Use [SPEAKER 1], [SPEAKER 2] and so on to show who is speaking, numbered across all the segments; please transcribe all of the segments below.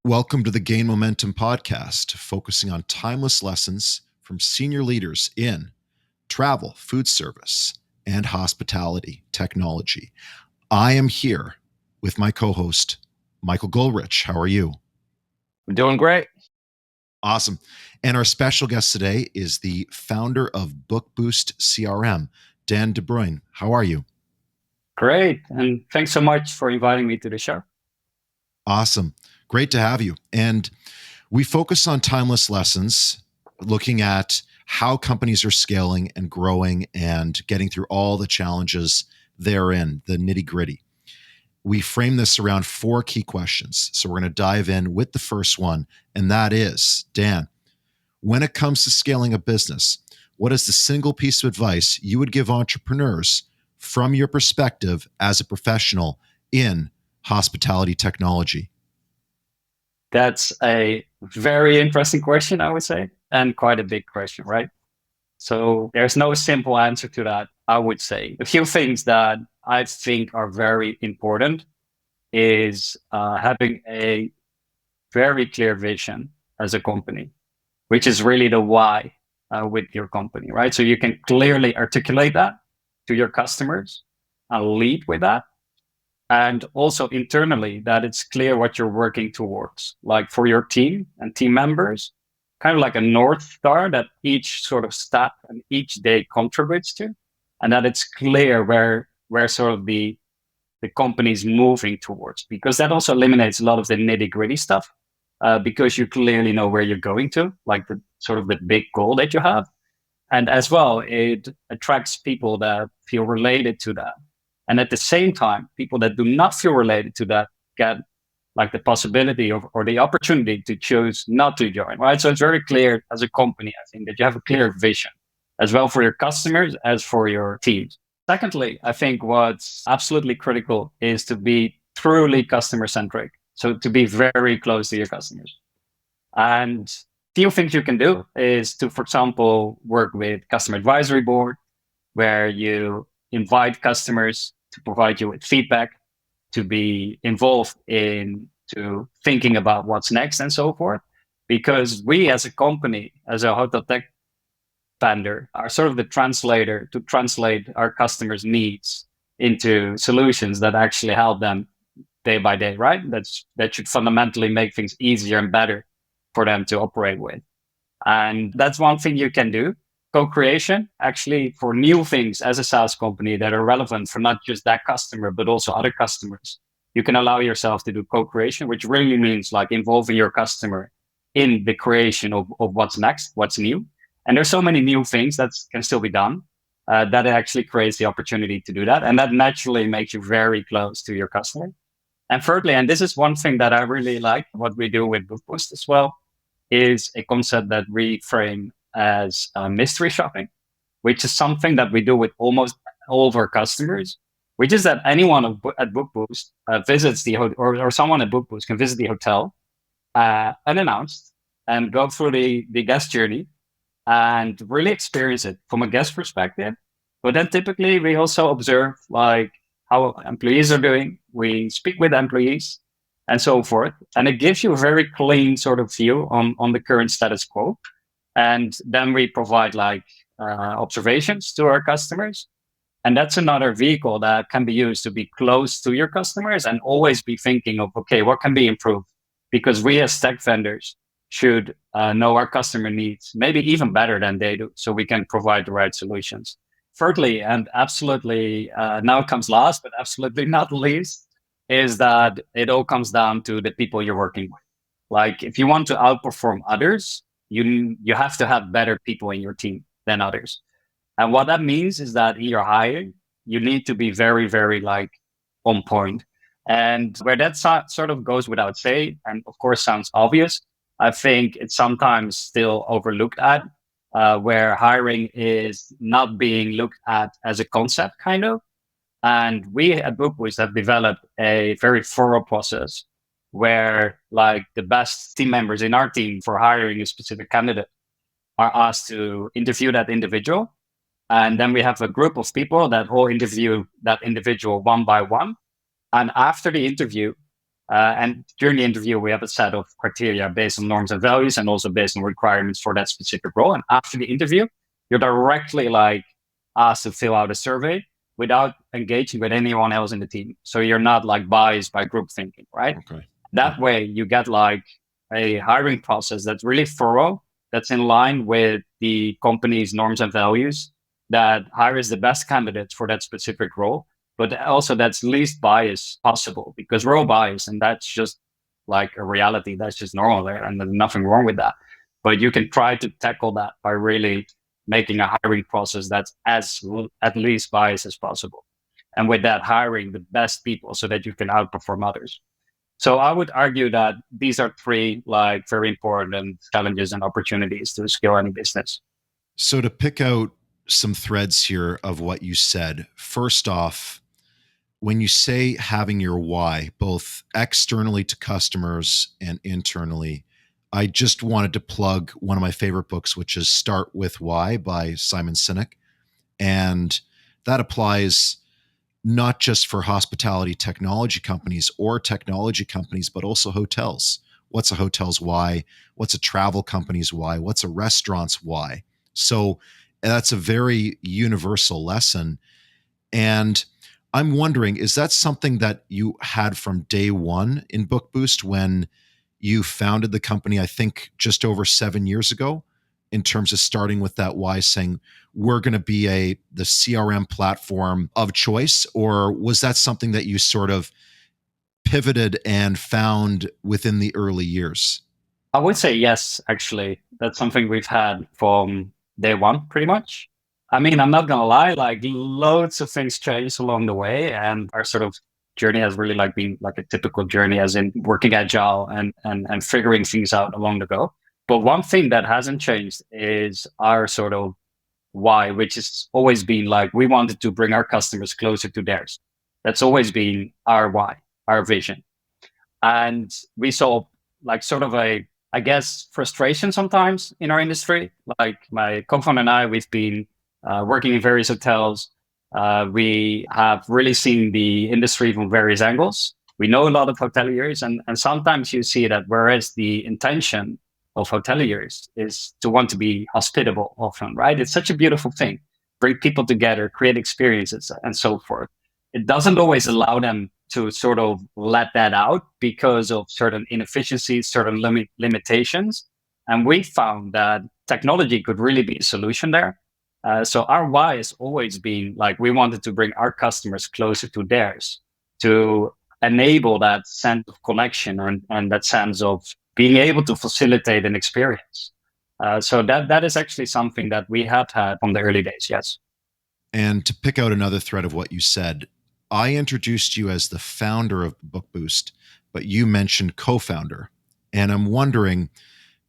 [SPEAKER 1] Welcome to the Gain Momentum podcast, focusing on timeless lessons from senior leaders in travel, food service, and hospitality technology. I am here with my co-host, Michael Goldrich. How are you?
[SPEAKER 2] I'm doing great.
[SPEAKER 1] Awesome. And our special guest today is the founder of Bookboost CRM, Daan de Bruijn. How are you?
[SPEAKER 2] Great. And thanks so much for inviting me to the show.
[SPEAKER 1] Awesome. Great to have you. And we focus on timeless lessons, looking at how companies are scaling and growing and getting through all the challenges therein, the nitty-gritty. We frame this around 4 key questions. So we're going to dive in with the first one, and that is, Dan, when it comes to scaling a business, what is the single piece of advice you would give entrepreneurs from your perspective as a professional in hospitality technology?
[SPEAKER 2] That's a very interesting question, I would say, and quite a big question, right? So there's no simple answer to that, I would say. A few things that I think are very important is having a very clear vision as a company, which is really the why with your company, right? So you can clearly articulate that to your customers and lead with that. And also internally, that it's clear what you're working towards, like for your team and team members, kind of like a North Star that each sort of step and each day contributes to, and that it's clear where sort of the company is moving towards, because that also eliminates a lot of the nitty-gritty stuff, because you clearly know where you're going to, like the sort of the big goal that you have. And as well, it attracts people that feel related to that. And at the same time, people that do not feel related to that get like the possibility of, or the opportunity to choose not to join, right? So it's very clear as a company, I think, that you have a clear vision as well for your customers as for your teams. Secondly, I think what's absolutely critical is to be truly customer centric. So to be very close to your customers. And few things you can do is to, for example, work with customer advisory board, where you invite customers to provide you with feedback, to be involved into thinking about what's next and so forth. Because we as a company, as a hotel tech vendor, are sort of the translator to translate our customers' needs into solutions that actually help them day by day, right? That should fundamentally make things easier and better for them to operate with. And that's one thing you can do. Co-creation, actually, for new things as a SaaS company that are relevant for not just that customer, but also other customers. You can allow yourself to do co-creation, which really means like involving your customer in the creation of what's next, what's new. And there's so many new things that can still be done that it actually creates the opportunity to do that. And that naturally makes you very close to your customer. And thirdly, and this is one thing that I really like, what we do with Bookboost as well, is a concept that we frame as mystery shopping, which is something that we do with almost all of our customers, which is that anyone at Bookboost visits the hotel, or someone at Bookboost can visit the hotel unannounced and go through the guest journey and really experience it from a guest perspective. But then typically we also observe like how employees are doing. We speak with employees and so forth. And it gives you a very clean sort of view on the current status quo. And then we provide like observations to our customers. And that's another vehicle that can be used to be close to your customers and always be thinking of, okay, what can be improved? Because we as tech vendors should know our customer needs, maybe even better than they do, so we can provide the right solutions. Thirdly, and absolutely, now it comes last, but absolutely not least, is that it all comes down to the people you're working with. Like if you want to outperform others, you have to have better people in your team than others. And what that means is that in your hiring, you need to be very, very like on point. And where that sort of goes without saying, and of course sounds obvious, I think it's sometimes still overlooked at, where hiring is not being looked at as a concept kind of. And we at Bookboost have developed a very thorough process where like the best team members in our team for hiring a specific candidate are asked to interview that individual. And then we have a group of people that will interview that individual one by one. And after the interview, And during the interview, we have a set of criteria based on norms and values and also based on requirements for that specific role. And after the interview, you're directly like asked to fill out a survey without engaging with anyone else in the team. So you're not like biased by group thinking, right?
[SPEAKER 1] Okay.
[SPEAKER 2] That way you get like a hiring process that's really thorough, that's in line with the company's norms and values, that hires the best candidates for that specific role, but also that's least bias possible, because we're all biased and that's just like a reality. That's just normal there and there's nothing wrong with that. But you can try to tackle that by really making a hiring process that's as at least biased as possible. And with that, hiring the best people so that you can outperform others. So I would argue that these are three like very important challenges and opportunities to scale any business.
[SPEAKER 1] So to pick out some threads here of what you said, first off, when you say having your why, both externally to customers and internally, I just wanted to plug one of my favorite books, which is Start With Why by Simon Sinek. And that applies not just for hospitality technology companies or technology companies, but also hotels. What's a hotel's why? What's a travel company's why? What's a restaurant's why? So that's a very universal lesson. And I'm wondering, is that something that you had from day one in Bookboost when you founded the company, I think just over 7 years ago, in terms of starting with that why, saying we're going to be the CRM platform of choice? Or was that something that you sort of pivoted and found within the early years?
[SPEAKER 2] I would say yes, actually. That's something we've had from day one, pretty much. I mean, I'm not gonna lie, like loads of things changed along the way, and our sort of journey has really like been like a typical journey, as in working agile and figuring things out along the go. But one thing that hasn't changed is our sort of why, which has always been like we wanted to bring our customers closer to theirs. That's always been our why, our vision. And we saw like sort of I guess, frustration sometimes in our industry. Like my co-founder and I, we've been working in various hotels. We have really seen the industry from various angles. We know a lot of hoteliers, and sometimes you see that whereas the intention of hoteliers is to want to be hospitable often, right? It's such a beautiful thing. Bring people together, create experiences, and so forth. It doesn't always allow them to sort of let that out because of certain inefficiencies, certain limitations. And we found that technology could really be a solution there. So our why has always been like we wanted to bring our customers closer to theirs, to enable that sense of connection and that sense of being able to facilitate an experience. So that is actually something that we have had from the early days, yes.
[SPEAKER 1] And to pick out another thread of what you said, I introduced you as the founder of Bookboost, but you mentioned co-founder. And I'm wondering,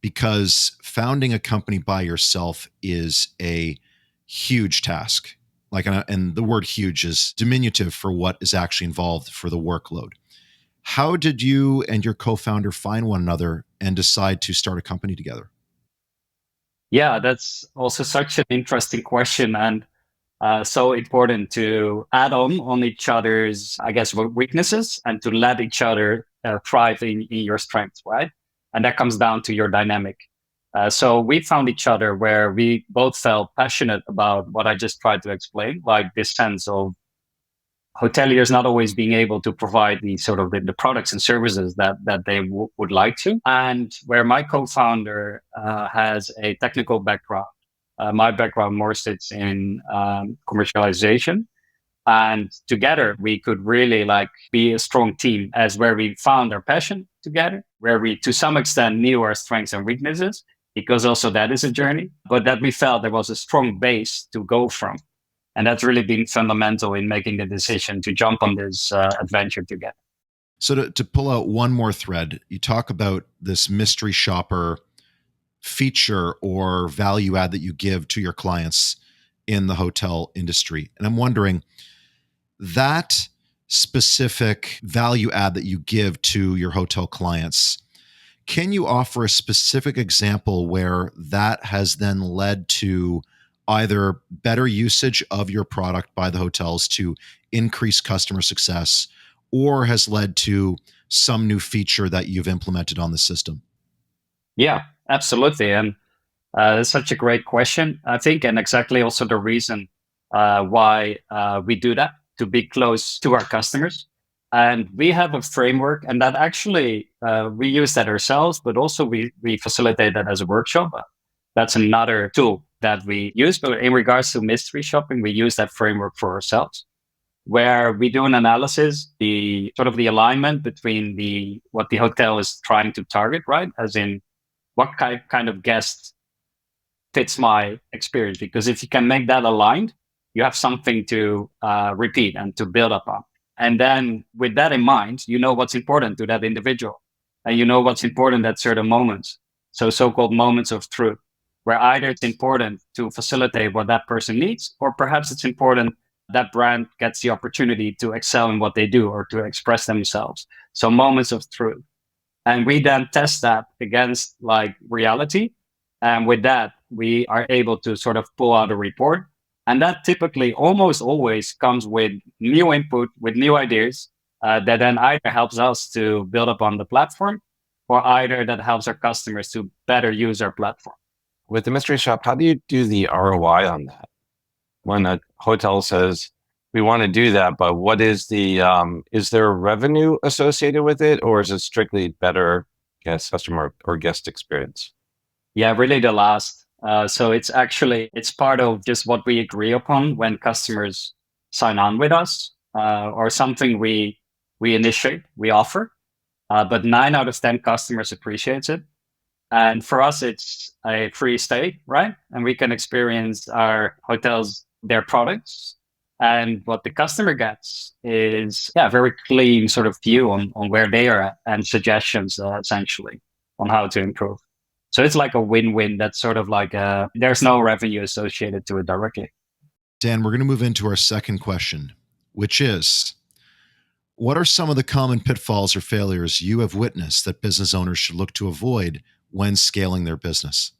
[SPEAKER 1] because founding a company by yourself is a huge task. And the word huge is diminutive for what is actually involved for the workload. How did you and your co-founder find one another and decide to start a company together?
[SPEAKER 2] Yeah, that's also such an interesting question. And so important to add on each other's, I guess, weaknesses and to let each other thrive in your strengths, right? And that comes down to your dynamic. So we found each other where we both felt passionate about what I just tried to explain, like this sense of hoteliers not always being able to provide the sort of the products and services that they would like to. And where my co-founder has a technical background, my background more sits in commercialization. And together we could really like be a strong team, as where we found our passion together, where we to some extent knew our strengths and weaknesses, because also that is a journey, but that we felt there was a strong base to go from. And that's really been fundamental in making the decision to jump on this adventure together.
[SPEAKER 1] So to pull out one more thread, you talk about this mystery shopper feature or value add that you give to your clients in the hotel industry. And I'm wondering, that specific value add that you give to your hotel clients, can you offer a specific example where that has then led to either better usage of your product by the hotels to increase customer success, or has led to some new feature that you've implemented on the system?
[SPEAKER 2] Yeah, absolutely. And that's such a great question, I think, and exactly also the reason why we do that, to be close to our customers. And we have a framework, and that actually we use that ourselves, but also we facilitate that as a workshop. That's another tool that we use. But in regards to mystery shopping, we use that framework for ourselves, where we do an analysis, the sort of the alignment between what the hotel is trying to target, right? As in, what kind of guest fits my experience? Because if you can make that aligned, you have something to repeat and to build upon. And then with that in mind, you know what's important to that individual, and you know what's important at certain moments. So-called moments of truth, where either it's important to facilitate what that person needs, or perhaps it's important that brand gets the opportunity to excel in what they do or to express themselves. So moments of truth. And we then test that against like reality. And with that, we are able to sort of pull out a report. And that typically almost always comes with new input, with new ideas that then either helps us to build upon the platform, or either that helps our customers to better use our platform.
[SPEAKER 3] With the mystery shop, how do you do the ROI on that? When a hotel says, we want to do that, but what is is there revenue associated with it, or is it strictly better customer or guest experience?
[SPEAKER 2] Yeah, really the last. So it's part of just what we agree upon when customers sign on with us, or something we initiate, we offer. But 9 out of 10 customers appreciates it. And for us, it's a free stay, right? And we can experience our hotels, their products. And what the customer gets is a very clean sort of view on where they are at, and suggestions essentially on how to improve. So it's like a win-win. That's sort of like there's no revenue associated to it directly.
[SPEAKER 1] Dan, we're going to move into our second question, which is, what are some of the common pitfalls or failures you have witnessed that business owners should look to avoid when scaling their business?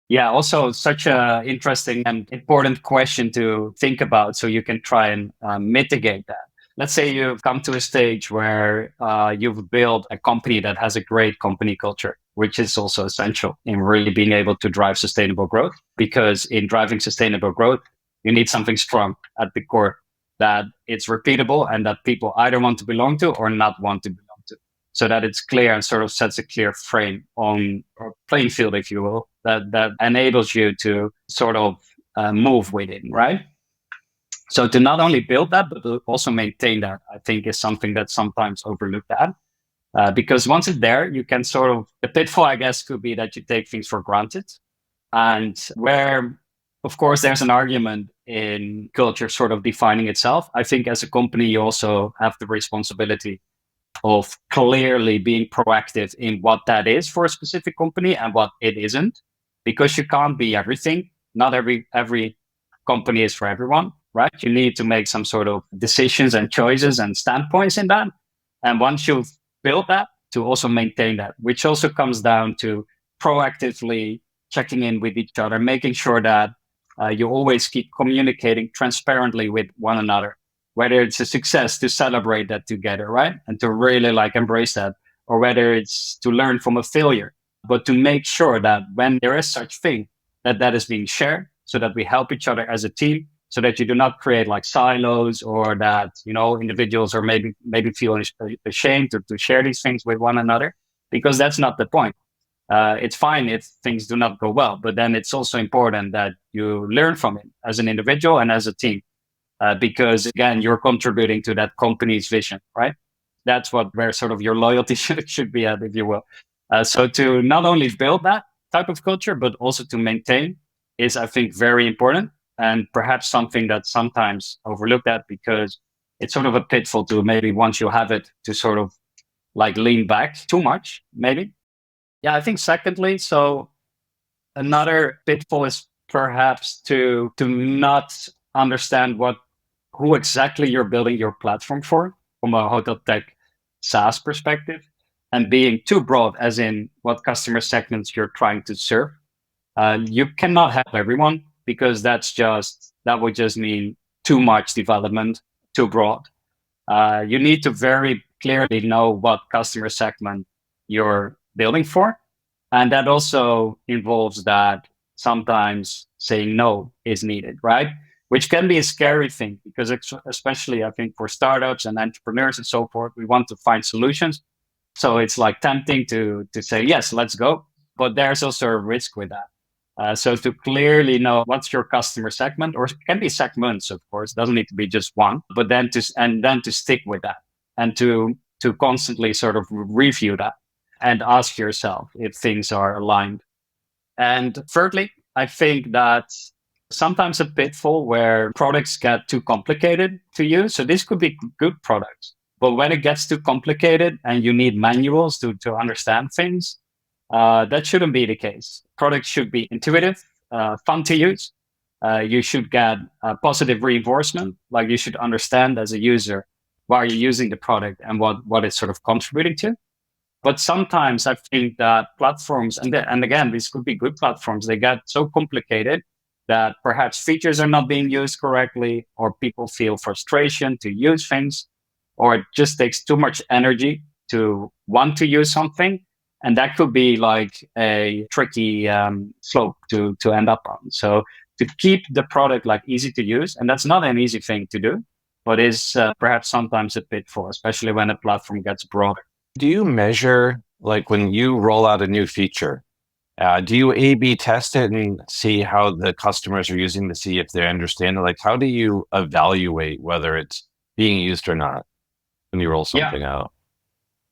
[SPEAKER 2] Yeah, also such an interesting and important question to think about, so you can try and mitigate that. Let's say you've come to a stage where you've built a company that has a great company culture, which is also essential in really being able to drive sustainable growth. Because in driving sustainable growth, you need something strong at the core, that it's repeatable and that people either want to belong to or not want to belong to, so that it's clear and sort of sets a clear frame on, or playing field, if you will, that enables you to sort of move within, right? So to not only build that, but to also maintain that, I think is something that's sometimes overlooked at. Because once it's there, you can sort of, the pitfall, I guess, could be that you take things for granted. And where, of course, there's an argument in culture sort of defining itself. I think as a company, you also have the responsibility of clearly being proactive in what that is for a specific company and what it isn't, because you can't be everything. Not every company is for everyone, right? You need to make some sort of decisions and choices and standpoints in that. And once you've built that, to also maintain that, which also comes down to proactively checking in with each other, making sure that you always keep communicating transparently with one another, whether it's a success, to celebrate that together, right? And to really like embrace that, or whether it's to learn from a failure, but to make sure that when there is such thing, that is being shared, so that we help each other as a team, so that you do not create like silos, or that, individuals are maybe feel ashamed to share these things with one another, because that's not the point. It's fine if things do not go well, but then it's also important that you learn from it as an individual and as a team. Because again, you're contributing to that company's vision, right? That's where sort of your loyalty should be at, if you will. So to not only build that type of culture, but also to maintain is, I think, very important, and perhaps something that's sometimes overlooked at, because it's sort of a pitfall to maybe, once you have it, to sort of like lean back too much, maybe. Yeah, I think secondly, so another pitfall is perhaps to not understand who exactly you're building your platform for, from a hotel tech SaaS perspective, and being too broad, as in what customer segments you're trying to serve. You cannot help everyone, because that would just mean too much development, too broad. You need to very clearly know what customer segment you're building for. And that also involves that sometimes saying no is needed, right? Which can be a scary thing because especially I think for startups and entrepreneurs and so forth, we want to find solutions. So it's like tempting to say, yes, let's go. But there's also a risk with that. So to clearly know what's your customer segment, or it can be segments, of course, it doesn't need to be just one, but then to stick with that and to constantly sort of review that and ask yourself if things are aligned. And thirdly, I think that sometimes a pitfall where products get too complicated to use. So this could be good products, but when it gets too complicated and you need manuals to understand things, that shouldn't be the case. Products should be intuitive, fun to use. You should get positive reinforcement. Like you should understand as a user why you're using the product and what it's sort of contributing to. But sometimes I think that platforms, and again, these could be good platforms, they get so complicated that perhaps features are not being used correctly, or people feel frustration to use things, or it just takes too much energy to want to use something. And that could be like a tricky slope to end up on. So to keep the product like easy to use, and that's not an easy thing to do, but is perhaps sometimes a pitfall, especially when a platform gets broader.
[SPEAKER 3] Do you measure, like when you roll out a new feature, do you A/B test it and see how the customers are using to see if they understand it? Like, how do you evaluate whether it's being used or not when you roll something out?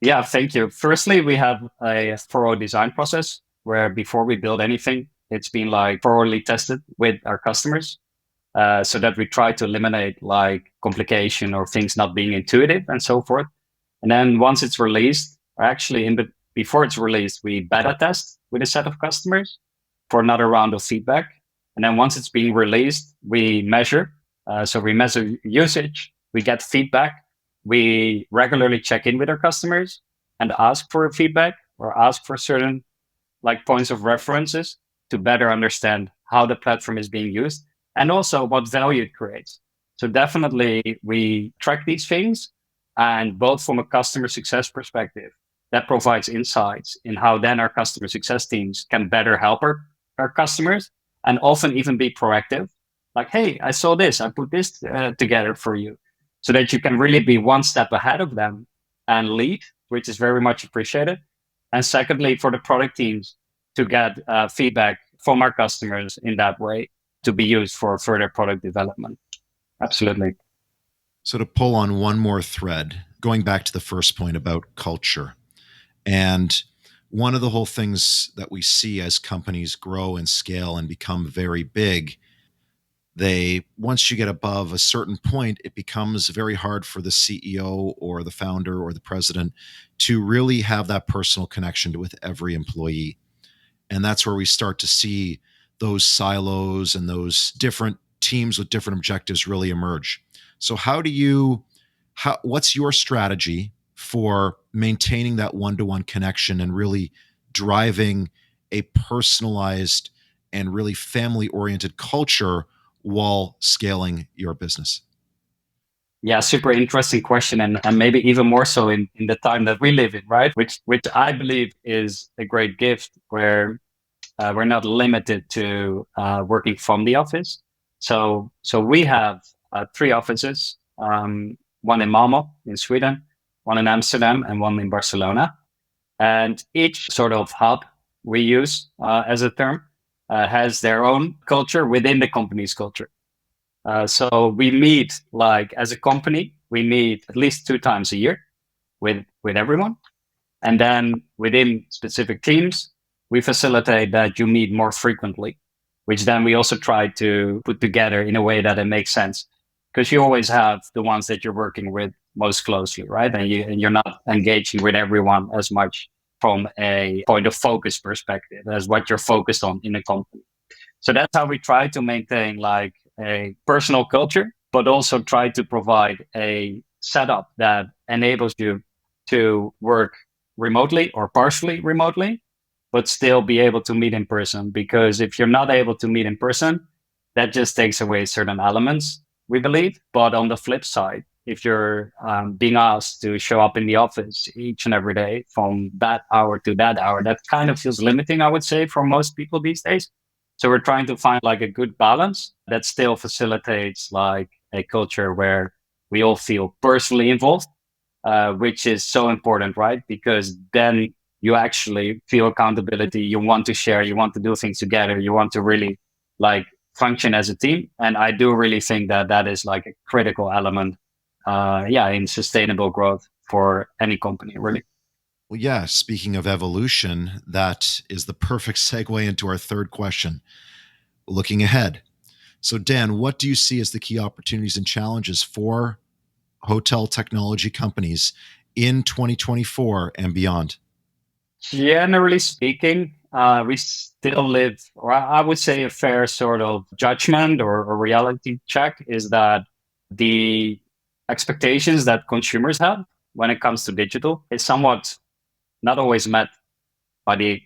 [SPEAKER 2] Yeah, thank you. Firstly, we have a thorough design process where before we build anything, it's been like thoroughly tested with our customers so that we try to eliminate like complication or things not being intuitive and so forth. And then once it's released, or actually before it's released, we beta test with a set of customers for another round of feedback. And then once it's being released, we measure. So we measure usage, we get feedback. We regularly check in with our customers and ask for feedback or ask for certain like points of references to better understand how the platform is being used and also what value it creates. So definitely we track these things, and both from a customer success perspective, that provides insights in how then our customer success teams can better help our customers and often even be proactive. Like, hey, I saw this, I put this together for you, so that you can really be one step ahead of them and lead, which is very much appreciated. And secondly, for the product teams to get feedback from our customers in that way to be used for further product development. Absolutely.
[SPEAKER 1] So to pull on one more thread, going back to the first point about culture, and one of the whole things that we see as companies grow and scale and become very big, once you get above a certain point, it becomes very hard for the CEO or the founder or the president to really have that personal connection with every employee. And that's where we start to see those silos and those different teams with different objectives really emerge. So what's your strategy for maintaining that one-to-one connection and really driving a personalized and really family-oriented culture while scaling your business?
[SPEAKER 2] Yeah, super interesting question. And maybe even more so in the time that we live in, right? Which I believe is a great gift where we're not limited to working from the office. So we have 3 offices, one in Malmö in Sweden, one in Amsterdam, and one in Barcelona. And each sort of hub we use as a term has their own culture within the company's culture. So we meet, like as a company, we meet at least 2 times a year with everyone. And then within specific teams, we facilitate that you meet more frequently, which then we also try to put together in a way that it makes sense. Because you always have the ones that you're working with most closely, right? And you're not engaging with everyone as much from a point of focus perspective as what you're focused on in a company. So that's how we try to maintain like a personal culture, but also try to provide a setup that enables you to work remotely or partially remotely, but still be able to meet in person. Because if you're not able to meet in person, that just takes away certain elements, we believe. But on the flip side, if you're being asked to show up in the office each and every day from that hour to that hour, that kind of feels limiting, I would say, for most people these days. So we're trying to find like a good balance that still facilitates like a culture where we all feel personally involved, which is so important, right? Because then you actually feel accountability. You want to share, you want to do things together, you want to really like function as a team. And I do really think that that is like a critical element, in sustainable growth for any company, really.
[SPEAKER 1] Well, yeah, speaking of evolution, that is the perfect segue into our third question. Looking ahead. So, Dan, what do you see as the key opportunities and challenges for hotel technology companies in 2024 and beyond?
[SPEAKER 2] Generally speaking, we still live, or I would say a fair sort of judgment or reality check is that the expectations that consumers have when it comes to digital is somewhat not always met by the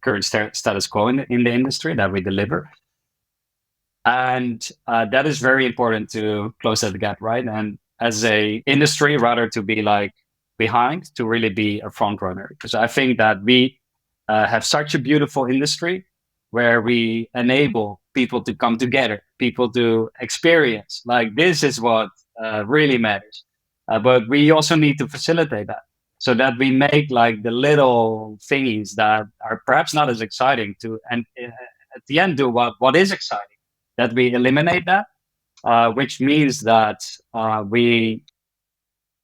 [SPEAKER 2] current status quo in the industry that we deliver. And that is very important to close that gap, right? And as a industry, rather to be like behind, to really be a front runner. Because I think that we have such a beautiful industry where we enable people to come together, people to experience. Like this is what really matters. But we also need to facilitate that so that we make like the little things that are perhaps not as exciting to, and at the end do what is exciting, that we eliminate that, which means that we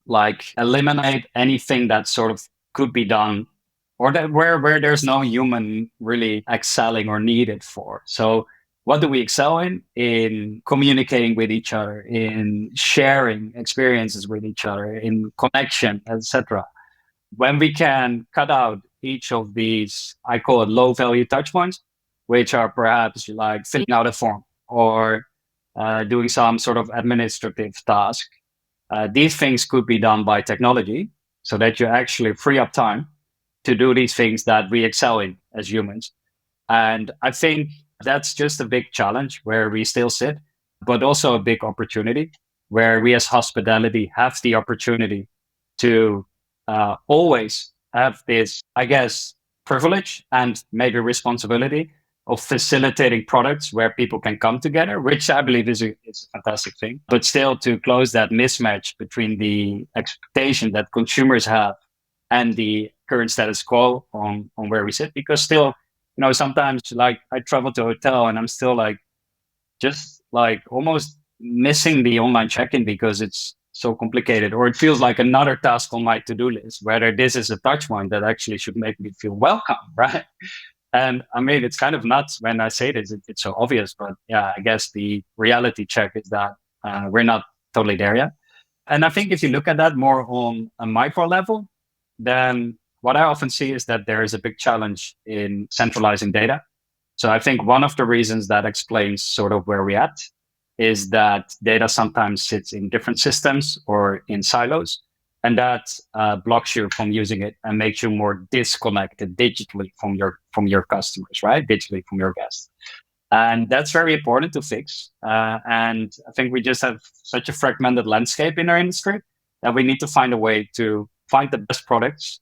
[SPEAKER 2] like eliminate anything that sort of could be done or that where there's no human really excelling or needed for. So what do we excel in communicating with each other, in sharing experiences with each other, in connection, etc. When we can cut out each of these, I call it low value touch points, which are perhaps like filling out a form or doing some sort of administrative task. These things could be done by technology so that you actually free up time to do these things that we excel in as humans. And I think that's just a big challenge where we still sit, but also a big opportunity where we as hospitality have the opportunity to always have this, I guess, privilege and maybe responsibility of facilitating products where people can come together, which I believe is a fantastic thing. But still to close that mismatch between the expectation that consumers have and the current status quo on where we sit. Because still, sometimes like I travel to a hotel and I'm still like, just like almost missing the online check-in because it's so complicated, or it feels like another task on my to-do list, whether this is a touch point that actually should make me feel welcome, right? And I mean, it's kind of nuts when I say this, it's so obvious, but yeah, I guess the reality check is that we're not totally there yet. And I think if you look at that more on a micro level, then what I often see is that there is a big challenge in centralizing data. So I think one of the reasons that explains sort of where we're at is that data sometimes sits in different systems or in silos, and that blocks you from using it and makes you more disconnected digitally from your customers, right? Digitally from your guests. And that's very important to fix. And I think we just have such a fragmented landscape in our industry that we need to find a way to find the best products,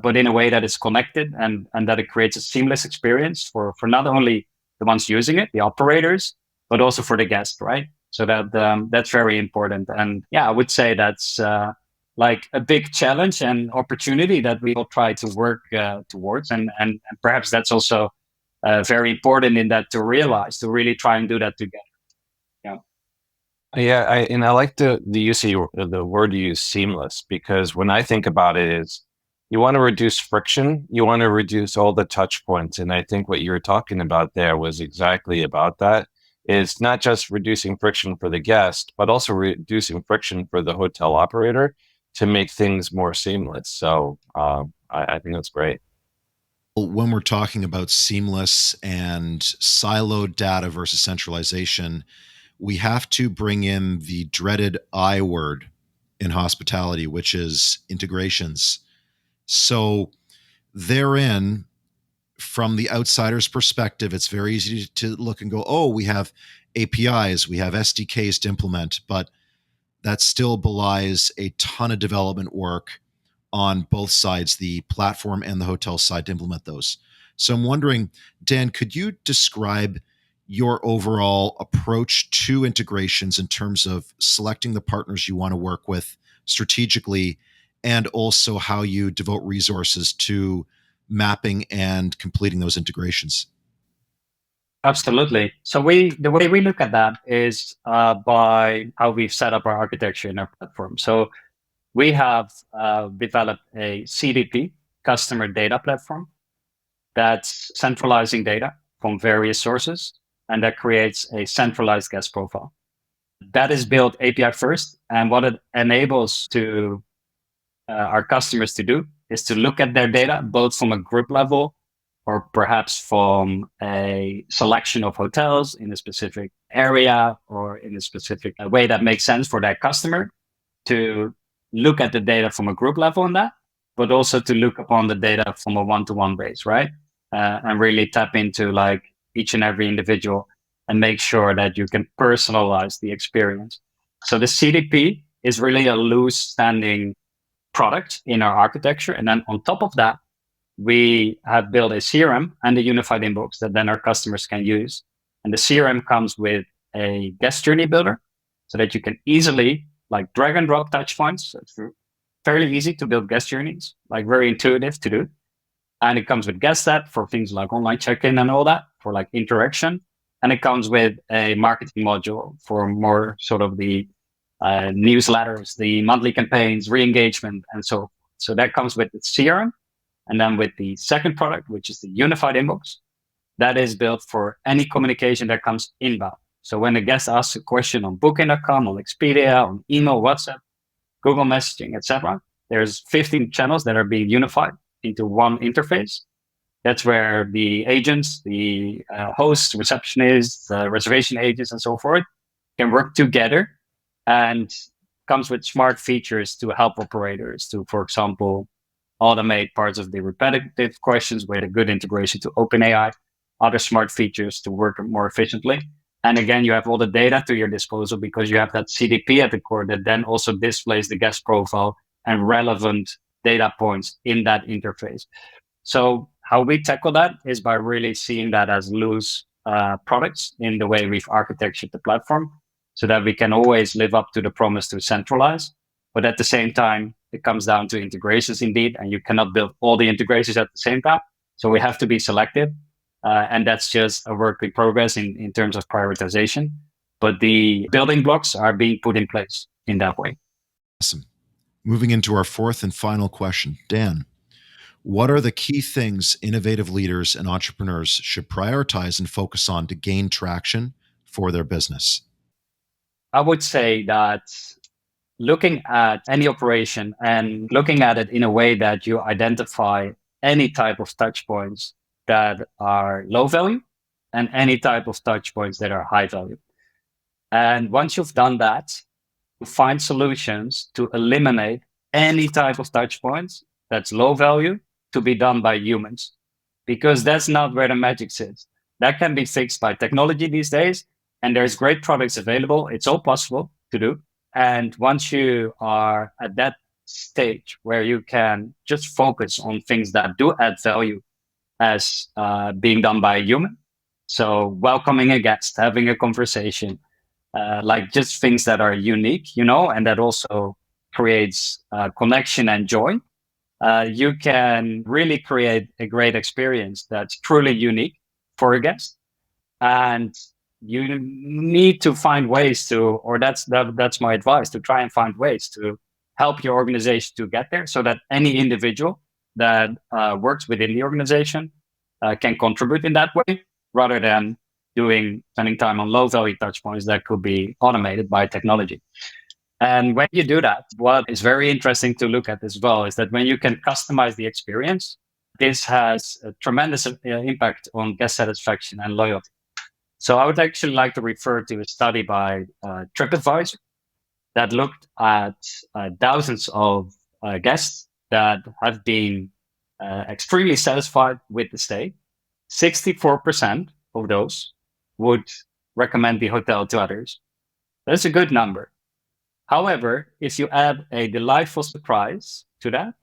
[SPEAKER 2] but in a way that is connected and that it creates a seamless experience for not only the ones using it, the operators, but also for the guest, right? So that's very important. And yeah, I would say that's like a big challenge and opportunity that we will try to work towards. And perhaps that's also very important in that to realize, to really try and do that together. Yeah.
[SPEAKER 3] Yeah, I like the use of the word you use, seamless, because when I think about it is you want to reduce friction, you want to reduce all the touch points. And I think what you were talking about there was exactly about that. It's not just reducing friction for the guest, but also reducing friction for the hotel operator to make things more seamless. So I think that's great.
[SPEAKER 1] When we're talking about seamless and siloed data versus centralization, we have to bring in the dreaded I word in hospitality, which is integrations. So therein, from the outsider's perspective, it's very easy to look and go, oh, we have APIs, we have SDKs to implement, but that still belies a ton of development work on both sides, the platform and the hotel side, to implement those. So I'm wondering, Dan, could you describe your overall approach to integrations in terms of selecting the partners you want to work with strategically, and also how you devote resources to mapping and completing those integrations?
[SPEAKER 2] Absolutely. So the way we look at that is by how we've set up our architecture in our platform. So we have developed a CDP, customer data platform, that's centralizing data from various sources, and that creates a centralized guest profile. That is built API first, and what it enables to our customers to do is to look at their data, both from a group level or perhaps from a selection of hotels in a specific area or in a specific way that makes sense for that customer, to look at the data from a group level on that, but also to look upon the data from a one-to-one base, right? And really tap into like each and every individual and make sure that you can personalize the experience. So the CDP is really a loose standing product in our architecture. And then on top of that, we have built a CRM and a unified inbox that then our customers can use. And the CRM comes with a guest journey builder so that you can easily like drag and drop touch points. So it's fairly easy to build guest journeys, like very intuitive to do. And it comes with guest app for things like online check-in and all that for like interaction. And it comes with a marketing module for more sort of the newsletters, the monthly campaigns, re-engagement, and so. So that comes with the CRM. And then with the second product, which is the unified inbox, that is built for any communication that comes inbound. So when a guest asks a question on Booking.com, on Expedia, on email, WhatsApp, Google messaging, etc., there's 15 channels that are being unified into one interface. That's where the agents, the hosts, receptionists, the reservation agents, and so forth can work together, and comes with smart features to help operators to, for example, automate parts of the repetitive questions with a good integration to OpenAI, other smart features to work more efficiently. And again, you have all the data to your disposal because you have that CDP at the core that then also displays the guest profile and relevant data points in that interface. So how we tackle that is by really seeing that as loose products in the way we've architectured the platform so that we can always live up to the promise to centralize. But at the same time, it comes down to integrations indeed, and you cannot build all the integrations at the same time. So we have to be selective. And that's just a work in progress in terms of prioritization. But the building blocks are being put in place in that way.
[SPEAKER 1] Awesome. Moving into our fourth and final question. Dan, what are the key things innovative leaders and entrepreneurs should prioritize and focus on to gain traction for their business?
[SPEAKER 2] I would say that looking at any operation and looking at it in a way that you identify any type of touch points that are low value and any type of touch points that are high value. And once you've done that, you find solutions to eliminate any type of touch points that's low value to be done by humans, because that's not where the magic sits. That can be fixed by technology these days, and there's great products available. It's all possible to do. And once you are at that stage where you can just focus on things that do add value as being done by a human, so welcoming a guest, having a conversation, like just things that are unique, and that also creates connection and joy, you can really create a great experience that's truly unique for a guest. And you need to find ways to, or that's my advice, to try and find ways to help your organization to get there so that any individual that works within the organization can contribute in that way, rather than spending time on low value touch points that could be automated by technology. And when you do that, what is very interesting to look at as well is that when you can customize the experience, this has a tremendous impact on guest satisfaction and loyalty. So I would actually like to refer to a study by TripAdvisor that looked at thousands of guests that have been extremely satisfied with the stay. 64% of those would recommend the hotel to others. That's a good number. However, if you add a delightful surprise to that,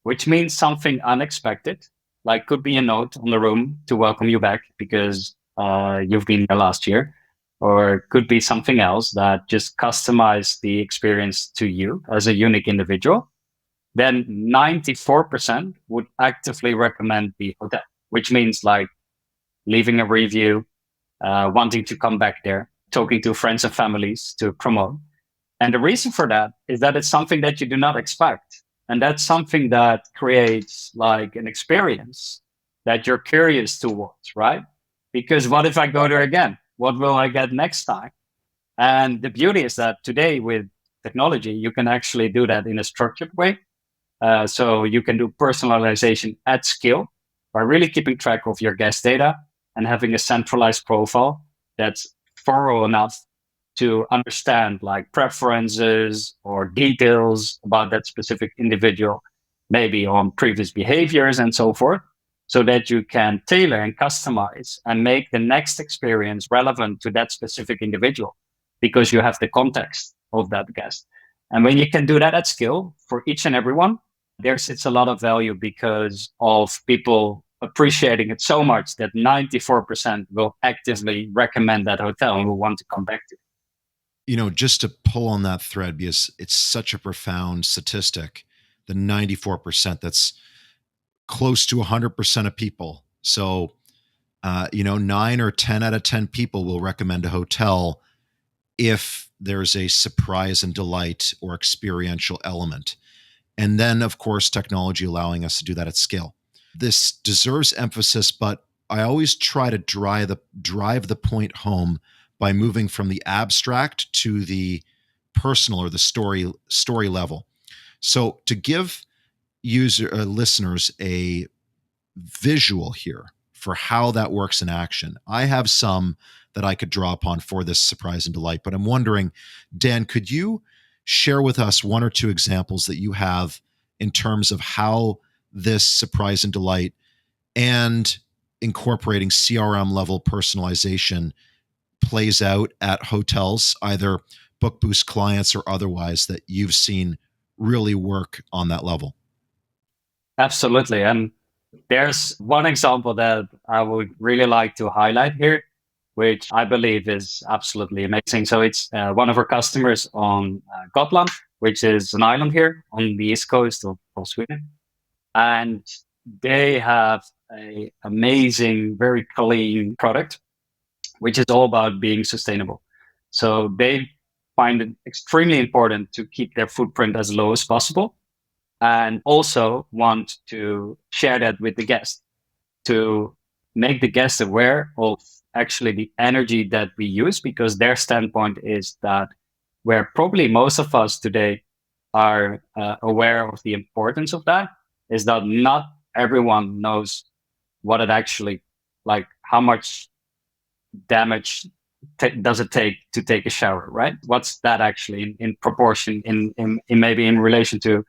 [SPEAKER 2] which means something unexpected, like could be a note on the room to welcome you back because you've been there last year, or could be something else that just customize the experience to you as a unique individual, then 94% would actively recommend the hotel, which means like leaving a review, wanting to come back there, talking to friends and families to promote. And the reason for that is that it's something that you do not expect. And that's something that creates like an experience that you're curious towards, right? Because what if I go there again? What will I get next time? And the beauty is that today with technology, you can actually do that in a structured way. So you can do personalization at scale by really keeping track of your guest data and having a centralized profile that's thorough enough to understand like preferences or details about that specific individual, maybe on previous behaviors and so forth, so that you can tailor and customize and make the next experience relevant to that specific individual because you have the context of that guest. And when you can do that at scale for each and everyone, there sits a lot of value because of people appreciating it so much that 94% will actively recommend that hotel and will want to come back to it.
[SPEAKER 1] You know, just to pull on that thread, because it's such a profound statistic, the 94%, that's close to 100% of people. So, 9 or 10 out of 10 people will recommend a hotel if there's a surprise and delight or experiential element. And then, of course, technology allowing us to do that at scale. This deserves emphasis, but I always try to drive the point home by moving from the abstract to the personal or the story level. So to give listeners a visual here for how that works in action, I have some that I could draw upon for this surprise and delight. But I'm wondering, Dan, could you share with us one or two examples that you have in terms of how this surprise and delight and incorporating CRM level personalization plays out at hotels, either Bookboost clients or otherwise, that you've seen really work on that level?
[SPEAKER 2] Absolutely. And there's one example that I would really like to highlight here, which I believe is absolutely amazing. So it's one of our customers on Gotland, which is an island here on the east coast of Sweden. And they have an amazing, very clean product, which is all about being sustainable. So they find it extremely important to keep their footprint as low as possible and also want to share that with the guest to make the guest aware of actually the energy that we use, because their standpoint is that where probably most of us today are aware of the importance of that is that not everyone knows what it actually, like how much damage does it take to take a shower, right? What's that actually in proportion in maybe in relation to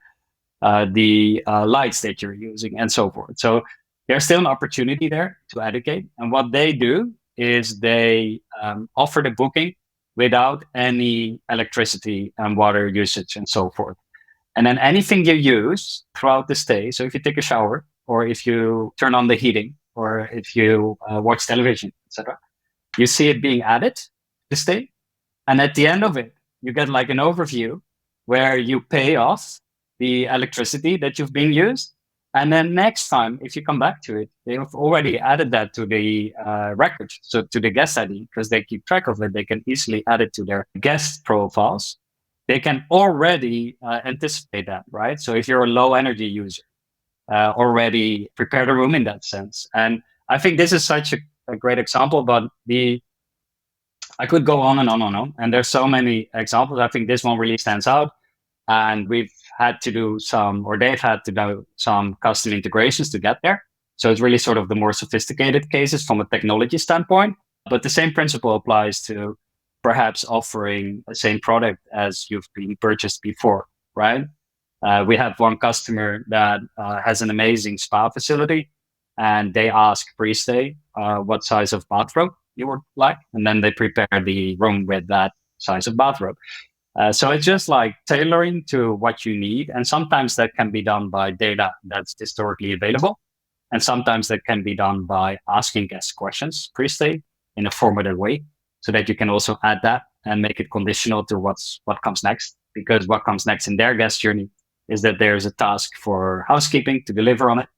[SPEAKER 2] the lights that you're using and so forth. So there's still an opportunity there to educate. And what they do is they offer the booking without any electricity and water usage and so forth. And then anything you use throughout the stay, so if you take a shower or if you turn on the heating or if you watch television, etc., you see it being added to the stay. And at the end of it, you get like an overview where you pay off the electricity that you've been used. And then next time, if you come back to it, they have already added that to the record, so to the guest ID, because they keep track of it. They can easily add it to their guest profiles. They can already anticipate that, right? So if you're a low energy user, already prepare the room in that sense. And I think this is such a great example, but I could go on and on and on. And there's so many examples. I think this one really stands out. And we've had to do they've had to do some custom integrations to get there. So it's really sort of the more sophisticated cases from a technology standpoint. But the same principle applies to perhaps offering the same product as you've been purchased before, right? We have one customer that has an amazing spa facility, and they ask pre-stay what size of bathrobe you would like, and then they prepare the room with that size of bathrobe. So it's just like tailoring to what you need. And sometimes that can be done by data that's historically available. And sometimes that can be done by asking guests questions pre-stay in a formative way, so that you can also add that and make it conditional to what comes next. Because what comes next in their guest journey is that there's a task for housekeeping to deliver on it.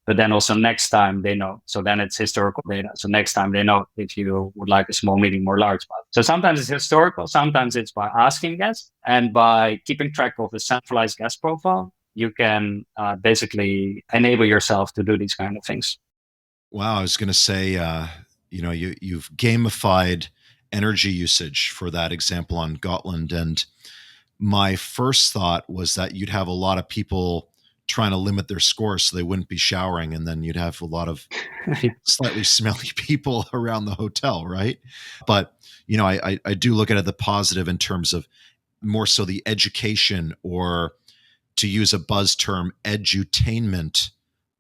[SPEAKER 2] But then also next time they know. So then it's historical data. So next time they know if you would like a small, medium, or large. So sometimes it's historical. Sometimes it's by asking guests, and by keeping track of the centralized guest profile, you can basically enable yourself to do these kind of things.
[SPEAKER 1] Wow, I was going to say, you've gamified energy usage for that example on Gotland, and my first thought was that you'd have a lot of people trying to limit their scores so they wouldn't be showering, and then you'd have a lot of slightly smelly people around the hotel, right? But I do look at it the positive in terms of more so the education, or to use a buzz term, edutainment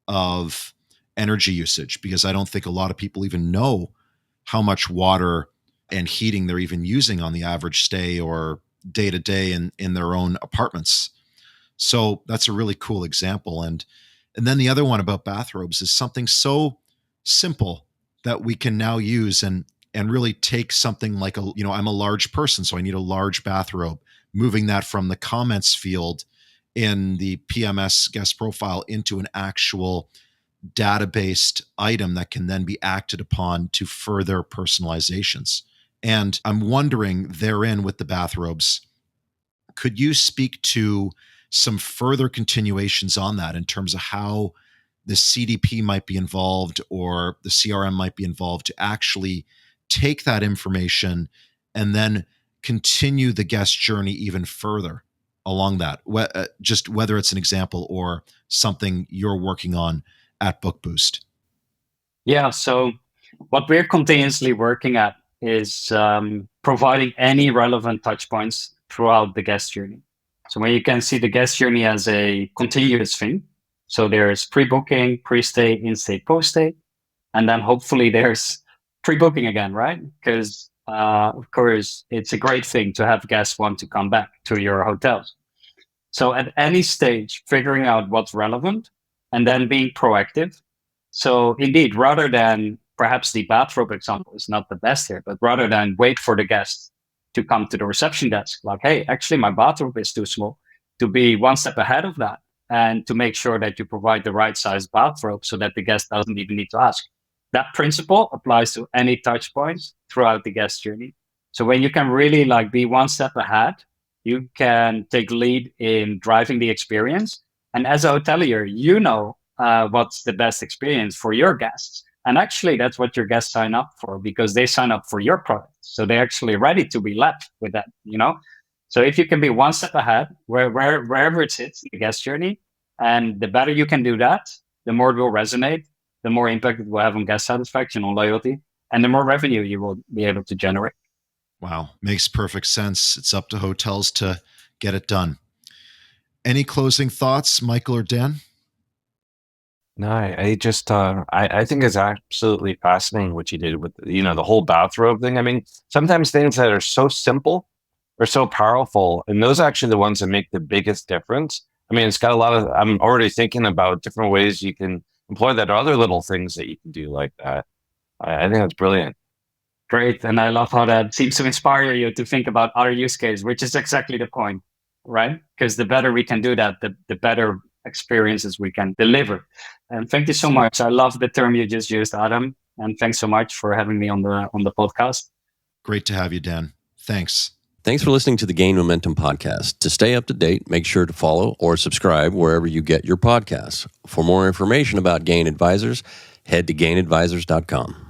[SPEAKER 1] of energy usage, because I don't think a lot of people even know how much water and heating they're even using on the average stay or day to day in their own apartments. So that's a really cool example. And then the other one about bathrobes is something so simple that we can now use and really take something like I'm a large person, so I need a large bathrobe, moving that from the comments field in the PMS guest profile into an actual data-based item that can then be acted upon to further personalizations. And I'm wondering therein with the bathrobes, could you speak to some further continuations on that in terms of how the CDP might be involved, or the CRM might be involved, to actually take that information and then continue the guest journey even further along that, just whether it's an example or something you're working on at Bookboost?
[SPEAKER 2] Yeah, so what we're continuously working at is providing any relevant touch points throughout the guest journey. So when you can see the guest journey as a continuous thing, so there's pre-booking, pre-stay, in-stay, post-stay, and then hopefully there's pre-booking again, right? Because of course, it's a great thing to have guests want to come back to your hotels. So at any stage, figuring out what's relevant and then being proactive. So indeed, rather than perhaps the bathrobe example is not the best here, but rather than wait for the guests to come to the reception desk, like, hey, actually my bathrobe is too small, to be one step ahead of that and to make sure that you provide the right size bathrobe so that the guest doesn't even need to ask. That principle applies to any touch points throughout the guest journey. So when you can really be one step ahead, you can take lead in driving the experience. And as a hotelier, what's the best experience for your guests. And actually, that's what your guests sign up for, because they sign up for your product. So they're actually ready to be led with that, So if you can be one step ahead, wherever it sits in the guest journey, and the better you can do that, the more it will resonate, the more impact it will have on guest satisfaction, on loyalty, and the more revenue you will be able to generate.
[SPEAKER 1] Wow. Makes perfect sense. It's up to hotels to get it done. Any closing thoughts, Michael or Dan?
[SPEAKER 3] No, I just I think it's absolutely fascinating what you did with the whole bathrobe thing. I mean, sometimes things that are so simple are so powerful, and those are actually the ones that make the biggest difference. I mean, it's got a lot of. I'm already thinking about different ways you can employ that, or other little things that you can do like that. I think that's brilliant.
[SPEAKER 2] Great, and I love how that seems to inspire you to think about other use cases, which is exactly the point, right? Because the better we can do that, the better experiences we can deliver. And thank you so much. I love the term you just used, Adam. And thanks so much for having me on the podcast.
[SPEAKER 1] Great to have you, Dan. Thanks.
[SPEAKER 4] Thanks for listening to the Gain Momentum podcast. To stay up to date, make sure to follow or subscribe wherever you get your podcasts. For more information about Gain Advisors, head to gainadvisors.com.